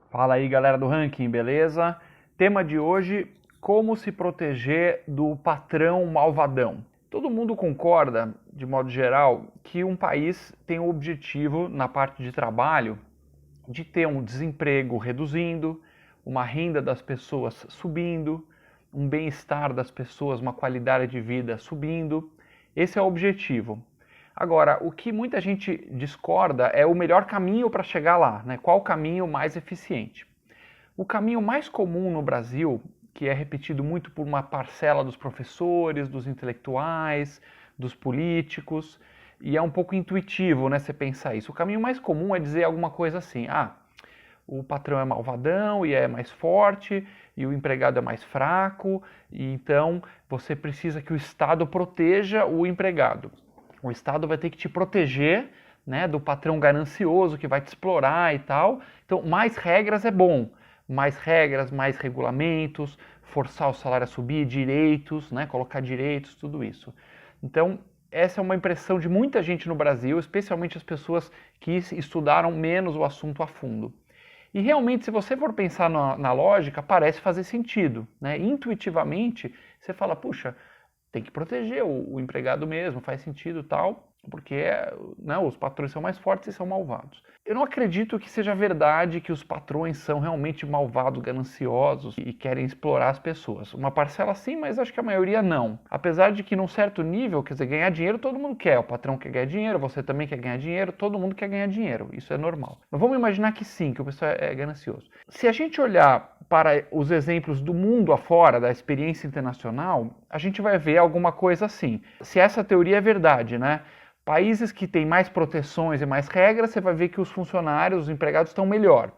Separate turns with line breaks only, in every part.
Fala aí, galera do ranking, beleza? Tema de hoje: como se proteger do patrão malvadão. Todo mundo concorda, de modo geral, que um país tem o objetivo, na parte de trabalho, de ter um desemprego reduzindo, uma renda das pessoas subindo, um bem-estar das pessoas, uma qualidade de vida subindo. Esse é o objetivo. Agora, o que muita gente discorda é o melhor caminho para chegar lá, né? Qual o caminho mais eficiente? O caminho mais comum no Brasil, que é repetido muito por uma parcela dos professores, dos intelectuais, dos políticos, e é um pouco intuitivo, né, você pensar isso. O caminho mais comum é dizer alguma coisa assim: o patrão é malvadão e é mais forte, e o empregado é mais fraco, e então você precisa que o Estado proteja o empregado. O Estado vai ter que te proteger, né, do patrão ganancioso que vai te explorar e tal. Então, mais regras é bom. Mais regras, mais regulamentos, forçar o salário a subir, direitos, né, colocar direitos, tudo isso. Então, essa é uma impressão de muita gente no Brasil, especialmente as pessoas que estudaram menos o assunto a fundo. E realmente, se você for pensar na lógica, parece fazer sentido, né? Intuitivamente, você fala, puxa, tem que proteger o empregado mesmo, faz sentido tal, porque né, os patrões são mais fortes e são malvados. Eu não acredito que seja verdade que os patrões são realmente malvados, gananciosos e querem explorar as pessoas. Uma parcela sim, mas acho que a maioria não. Apesar de que num certo nível, quer dizer, ganhar dinheiro todo mundo quer. O patrão quer ganhar dinheiro, você também quer ganhar dinheiro, todo mundo quer ganhar dinheiro. Isso é normal. Mas vamos imaginar que sim, que o pessoal é ganancioso. Se a gente olhar para os exemplos do mundo afora, da experiência internacional, a gente vai ver alguma coisa assim. Se essa teoria é verdade, né? Países que têm mais proteções e mais regras, você vai ver que os funcionários, os empregados estão melhor.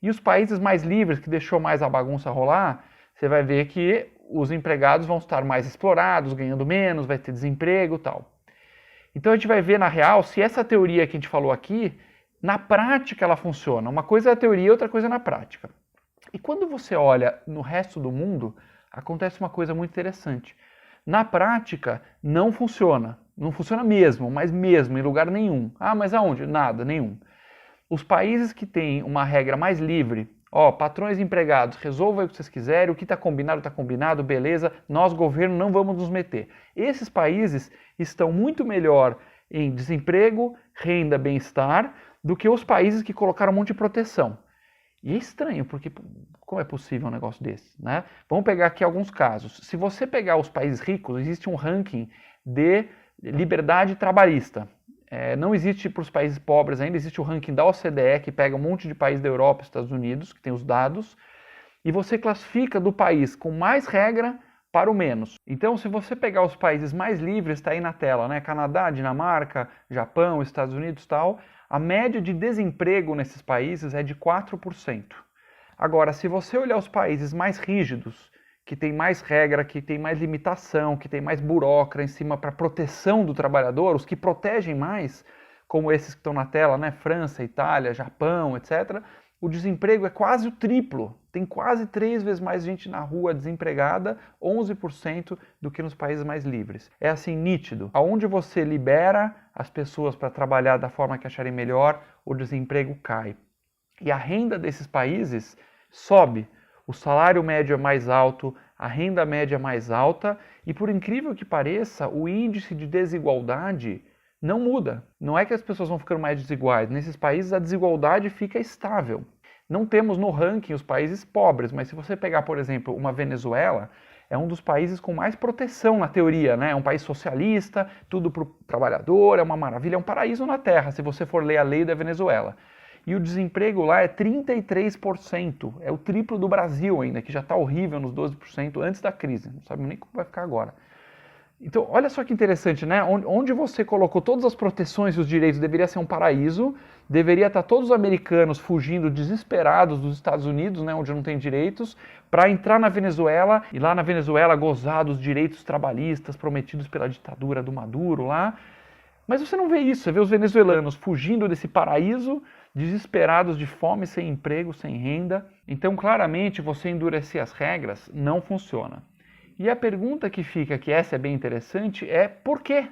E os países mais livres, que deixou mais a bagunça rolar, você vai ver que os empregados vão estar mais explorados, ganhando menos, vai ter desemprego e tal. Então a gente vai ver na real se essa teoria que a gente falou aqui, na prática ela funciona. Uma coisa é a teoria, outra coisa é na prática. E quando você olha no resto do mundo, acontece uma coisa muito interessante. Na prática, não funciona. Não funciona mesmo, mas mesmo, em lugar nenhum. Mas aonde? Nada, nenhum. Os países que têm uma regra mais livre, patrões e empregados, resolvam o que vocês quiserem, o que está combinado, beleza, nós, governo, não vamos nos meter. Esses países estão muito melhor em desemprego, renda, bem-estar, do que os países que colocaram um monte de proteção. E é estranho, porque como é possível um negócio desse, né? Vamos pegar aqui alguns casos. Se você pegar os países ricos, existe um ranking de liberdade trabalhista. Não existe para os países pobres ainda, existe o ranking da OCDE, que pega um monte de países da Europa e Estados Unidos, que tem os dados, e você classifica do país com mais regra para o menos. Então, se você pegar os países mais livres, está aí na tela, né? Canadá, Dinamarca, Japão, Estados Unidos e tal, a média de desemprego nesses países é de 4%. Agora, se você olhar os países mais rígidos, que tem mais regra, que tem mais limitação, que tem mais burocracia em cima para proteção do trabalhador, os que protegem mais, como esses que estão na tela, né? França, Itália, Japão, etc., o desemprego é quase o triplo. Tem quase 3 vezes mais gente na rua desempregada, 11% do que nos países mais livres. É assim, nítido. Aonde você libera as pessoas para trabalhar da forma que acharem melhor, o desemprego cai. E a renda desses países sobe. O salário médio é mais alto, a renda média é mais alta e, por incrível que pareça, o índice de desigualdade não muda. Não é que as pessoas vão ficando mais desiguais. Nesses países a desigualdade fica estável. Não temos no ranking os países pobres, mas se você pegar, por exemplo, uma Venezuela, é um dos países com mais proteção na teoria, né? É um país socialista, tudo para o trabalhador, é uma maravilha, é um paraíso na terra, se você for ler a lei da Venezuela. E o desemprego lá é 33%, é o triplo do Brasil ainda, que já está horrível nos 12% antes da crise, não sabe nem como vai ficar agora. Então, olha só que interessante, né? Onde você colocou todas as proteções e os direitos deveria ser um paraíso, deveria estar todos os americanos fugindo desesperados dos Estados Unidos, né, onde não tem direitos, para entrar na Venezuela e lá na Venezuela gozar dos direitos trabalhistas prometidos pela ditadura do Maduro lá. Mas você não vê isso, você vê os venezuelanos fugindo desse paraíso, desesperados de fome, sem emprego, sem renda. Então, claramente, você endurecer as regras não funciona. E a pergunta que fica, que essa é bem interessante, é por quê?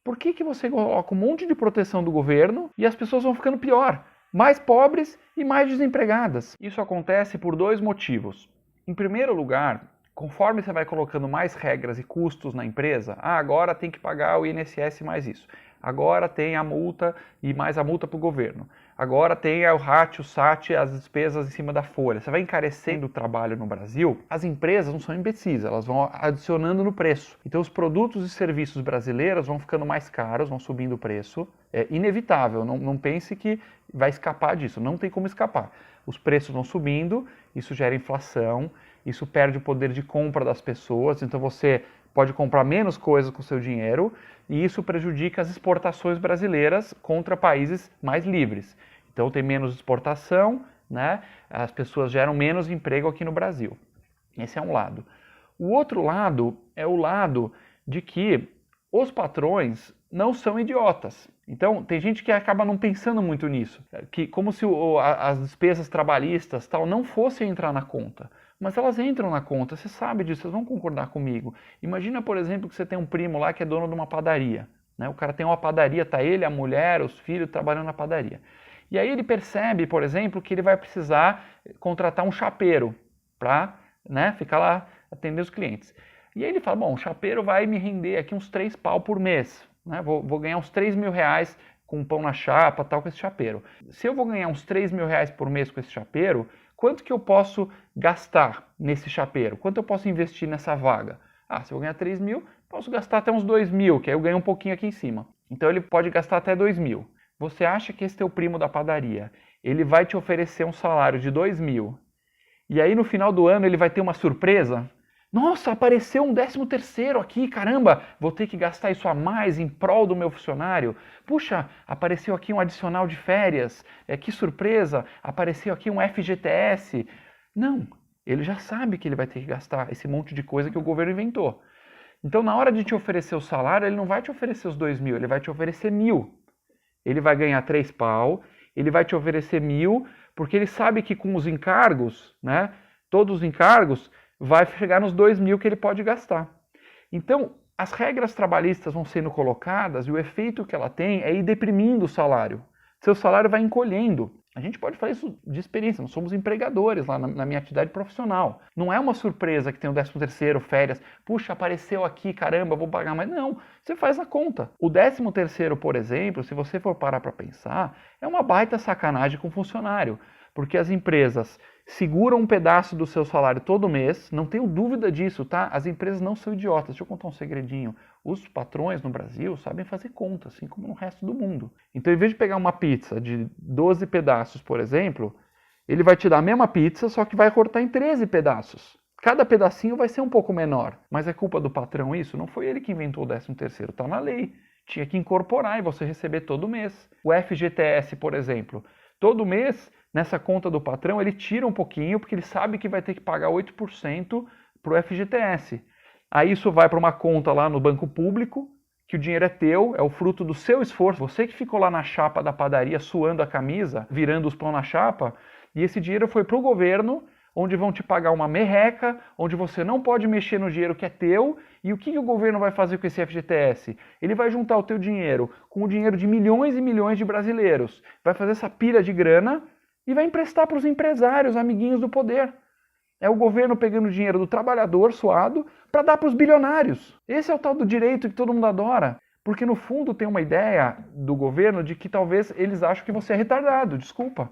Por que você coloca um monte de proteção do governo e as pessoas vão ficando pior? mais pobres e mais desempregadas. Isso acontece por dois motivos. Em primeiro lugar, conforme você vai colocando mais regras e custos na empresa, agora tem que pagar o INSS mais isso, agora tem a multa e mais a multa para o governo, agora tem o RAT, o SAT, as despesas em cima da folha. Você vai encarecendo o trabalho no Brasil, as empresas não são imbecis, elas vão adicionando no preço. Então os produtos e serviços brasileiros vão ficando mais caros, vão subindo o preço. É inevitável, não pense que vai escapar disso, não tem como escapar. Os preços vão subindo, isso gera inflação, isso perde o poder de compra das pessoas, então você pode comprar menos coisas com o seu dinheiro e isso prejudica as exportações brasileiras contra países mais livres. Então tem menos exportação, né? As pessoas geram menos emprego aqui no Brasil. Esse é um lado. O outro lado é o lado de que os patrões não são idiotas. Então, tem gente que acaba não pensando muito nisso, que como se as despesas trabalhistas tal não fossem entrar na conta. Mas elas entram na conta, você sabe disso, vocês vão concordar comigo. Imagina, por exemplo, que você tem um primo lá que é dono de uma padaria. Né? O cara tem uma padaria, tá ele, a mulher, os filhos trabalhando na padaria. E aí ele percebe, por exemplo, que ele vai precisar contratar um chapeiro para, né, ficar lá atender os clientes. E aí ele fala, bom, o chapeiro vai me render aqui uns 3 pau por mês. Né? Vou ganhar uns 3 mil reais com pão na chapa, tal, com esse chapeiro. Se eu vou ganhar uns 3 mil reais por mês com esse chapeiro, quanto que eu posso gastar nesse chapeiro? Quanto eu posso investir nessa vaga? Se eu ganhar 3 mil, posso gastar até uns 2 mil, que aí eu ganho um pouquinho aqui em cima. Então ele pode gastar até 2 mil. Você acha que esse teu primo da padaria, ele vai te oferecer um salário de 2 mil, e aí no final do ano ele vai ter uma surpresa? Nossa, apareceu um 13º aqui, caramba, vou ter que gastar isso a mais em prol do meu funcionário. Puxa, apareceu aqui um adicional de férias, que surpresa, apareceu aqui um FGTS. Não, ele já sabe que ele vai ter que gastar esse monte de coisa que o governo inventou. Então, na hora de te oferecer o salário, ele não vai te oferecer os 2 mil, ele vai te oferecer 1.000. Ele vai ganhar 3 pau, ele vai te oferecer 1.000, porque ele sabe que com os encargos, né, todos os encargos, vai chegar nos 2 mil que ele pode gastar. Então, as regras trabalhistas vão sendo colocadas e o efeito que ela tem é ir deprimindo o salário. Seu salário vai encolhendo. A gente pode falar isso de experiência, nós somos empregadores lá na minha atividade profissional. Não é uma surpresa que tem o 13º, férias, puxa, apareceu aqui, caramba, vou pagar mais. Não, você faz a conta. O 13º, por exemplo, se você for parar para pensar, é uma baita sacanagem com o funcionário, porque as empresas seguram um pedaço do seu salário todo mês, não tenho dúvida disso, tá? As empresas não são idiotas. Deixa eu contar um segredinho. Os patrões no Brasil sabem fazer conta, assim como no resto do mundo. Então, em vez de pegar uma pizza de 12 pedaços, por exemplo, ele vai te dar a mesma pizza, só que vai cortar em 13 pedaços. Cada pedacinho vai ser um pouco menor. Mas é culpa do patrão isso? Não foi ele que inventou o 13º, tá na lei. Tinha que incorporar e você receber todo mês. O FGTS, por exemplo, todo mês, nessa conta do patrão, ele tira um pouquinho, porque ele sabe que vai ter que pagar 8% para o FGTS. Aí isso vai para uma conta lá no banco público, que o dinheiro é teu, é o fruto do seu esforço. Você que ficou lá na chapa da padaria, suando a camisa, virando os pão na chapa, e esse dinheiro foi para o governo, onde vão te pagar uma merreca, onde você não pode mexer no dinheiro que é teu. E o que o governo vai fazer com esse FGTS? Ele vai juntar o teu dinheiro com o dinheiro de milhões e milhões de brasileiros, vai fazer essa pilha de grana e vai emprestar para os empresários, amiguinhos do poder. É o governo pegando o dinheiro do trabalhador suado para dar para os bilionários. Esse é o tal do direito que todo mundo adora. Porque no fundo tem uma ideia do governo de que talvez eles acham que você é retardado, desculpa.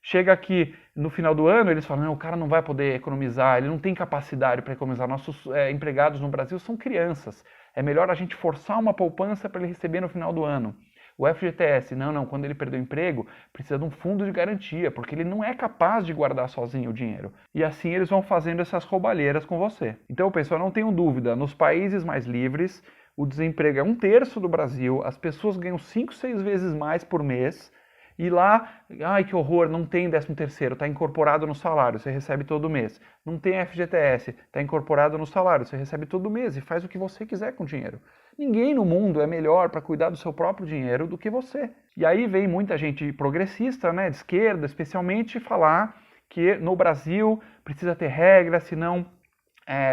Chega aqui no final do ano, eles falam, não, o cara não vai poder economizar, ele não tem capacidade para economizar. Nossos empregados no Brasil são crianças. É melhor a gente forçar uma poupança para ele receber no final do ano. O FGTS, não, quando ele perder o emprego, precisa de um fundo de garantia, porque ele não é capaz de guardar sozinho o dinheiro. E assim eles vão fazendo essas roubalheiras com você. Então, pessoal, não tenham dúvida, nos países mais livres, o desemprego é 1/3 do Brasil, as pessoas ganham 5, 6 vezes mais por mês, e lá, ai que horror, não tem 13º, está incorporado no salário, você recebe todo mês. Não tem FGTS, está incorporado no salário, você recebe todo mês e faz o que você quiser com o dinheiro. Ninguém no mundo é melhor para cuidar do seu próprio dinheiro do que você. E aí vem muita gente progressista, né, de esquerda especialmente, falar que no Brasil precisa ter regras, senão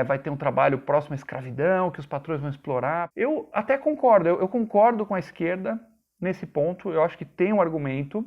vai ter um trabalho próximo à escravidão, que os patrões vão explorar. Eu até concordo, eu concordo com a esquerda nesse ponto, eu acho que tem um argumento,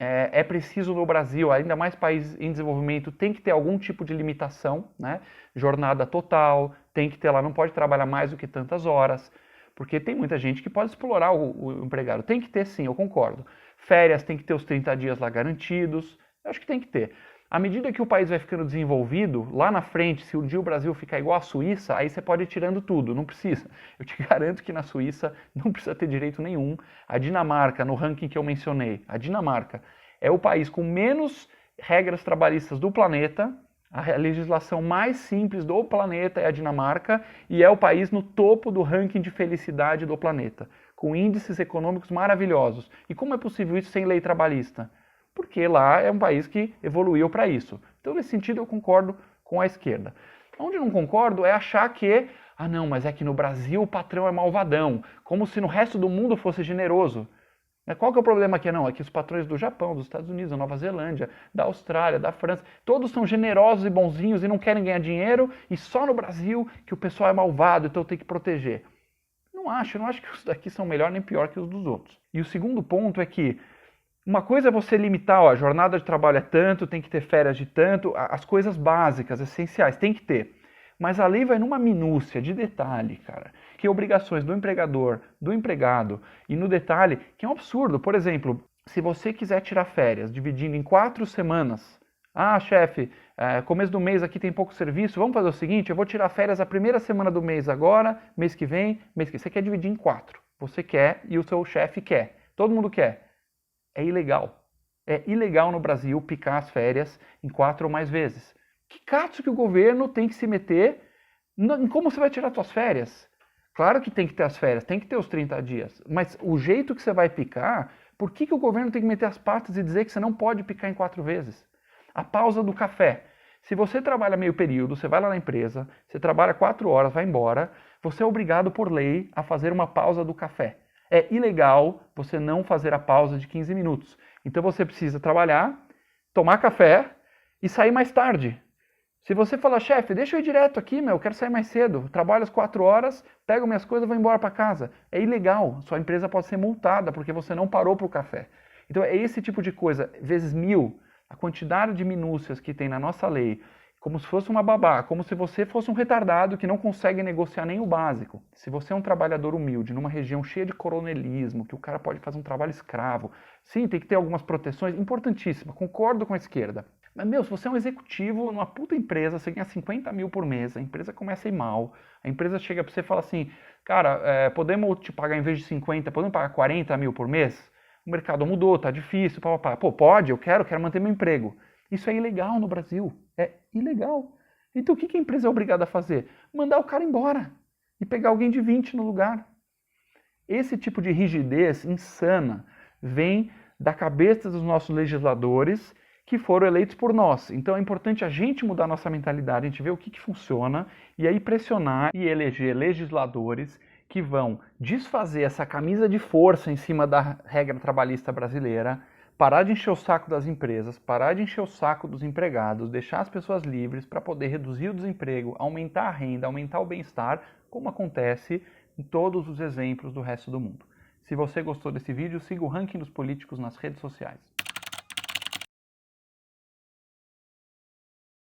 É preciso no Brasil, ainda mais países em desenvolvimento, tem que ter algum tipo de limitação, né? Jornada total, tem que ter lá, não pode trabalhar mais do que tantas horas, porque tem muita gente que pode explorar o empregado. Tem que ter sim, eu concordo. Férias tem que ter os 30 dias lá garantidos, eu acho que tem que ter. À medida que o país vai ficando desenvolvido, lá na frente, se um dia o Brasil ficar igual à Suíça, aí você pode ir tirando tudo, não precisa. Eu te garanto que na Suíça não precisa ter direito nenhum. A Dinamarca, no ranking que eu mencionei, a Dinamarca é o país com menos regras trabalhistas do planeta, a legislação mais simples do planeta é a Dinamarca e é o país no topo do ranking de felicidade do planeta, com índices econômicos maravilhosos. E como é possível isso sem lei trabalhista? Porque lá é um país que evoluiu para isso. Então, nesse sentido, eu concordo com a esquerda. Onde não concordo é achar que, não, mas é que no Brasil o patrão é malvadão, como se no resto do mundo fosse generoso. Qual que é o problema aqui? Não, é que os patrões do Japão, dos Estados Unidos, da Nova Zelândia, da Austrália, da França, todos são generosos e bonzinhos e não querem ganhar dinheiro, e só no Brasil que o pessoal é malvado, então tem que proteger. Eu não acho que os daqui são melhor nem pior que os dos outros. E o segundo ponto é que uma coisa é você limitar, a jornada de trabalho é tanto, tem que ter férias de tanto, as coisas básicas, essenciais, tem que ter. Mas a lei vai numa minúcia de detalhe, cara, que obrigações do empregador, do empregado, e no detalhe, que é um absurdo. Por exemplo, se você quiser tirar férias, dividindo em 4 semanas, chefe, começo do mês aqui tem pouco serviço, vamos fazer o seguinte, eu vou tirar férias a primeira semana do mês agora, mês que vem, você quer dividir em 4. Você quer e o seu chefe quer, todo mundo quer. É ilegal. É ilegal no Brasil picar as férias em 4 ou mais vezes. Que caso que o governo tem que se meter em como você vai tirar suas férias? Claro que tem que ter as férias, tem que ter os 30 dias. Mas o jeito que você vai picar, por que o governo tem que meter as patas e dizer que você não pode picar em 4 vezes? A pausa do café. Se você trabalha meio período, você vai lá na empresa, você trabalha 4 horas, vai embora, você é obrigado por lei a fazer uma pausa do café. É ilegal você não fazer a pausa de 15 minutos. Então você precisa trabalhar, tomar café e sair mais tarde. Se você falar, chefe, deixa eu ir direto aqui, eu quero sair mais cedo, trabalho às 4 horas, pego minhas coisas e vou embora para casa. É ilegal, sua empresa pode ser multada porque você não parou para o café. Então é esse tipo de coisa, vezes 1000, a quantidade de minúcias que tem na nossa lei, como se fosse uma babá, como se você fosse um retardado que não consegue negociar nem o básico. Se você é um trabalhador humilde, numa região cheia de coronelismo, que o cara pode fazer um trabalho escravo, sim, tem que ter algumas proteções, importantíssima, concordo com a esquerda. Mas, se você é um executivo numa puta empresa, você ganha 50 mil por mês, a empresa começa a ir mal, a empresa chega pra você e fala assim, cara, podemos te pagar em vez de 50, podemos pagar 40 mil por mês? O mercado mudou, tá difícil, Pô, pode, eu quero manter meu emprego. Isso é ilegal no Brasil, é ilegal. Então o que a empresa é obrigada a fazer? Mandar o cara embora e pegar alguém de 20 no lugar. Esse tipo de rigidez insana vem da cabeça dos nossos legisladores que foram eleitos por nós. Então é importante a gente mudar a nossa mentalidade, a gente ver o que funciona e aí pressionar e eleger legisladores que vão desfazer essa camisa de força em cima da regra trabalhista brasileira, parar de encher o saco das empresas, parar de encher o saco dos empregados, deixar as pessoas livres para poder reduzir o desemprego, aumentar a renda, aumentar o bem-estar, como acontece em todos os exemplos do resto do mundo. Se você gostou desse vídeo, siga o Ranking dos Políticos nas redes sociais.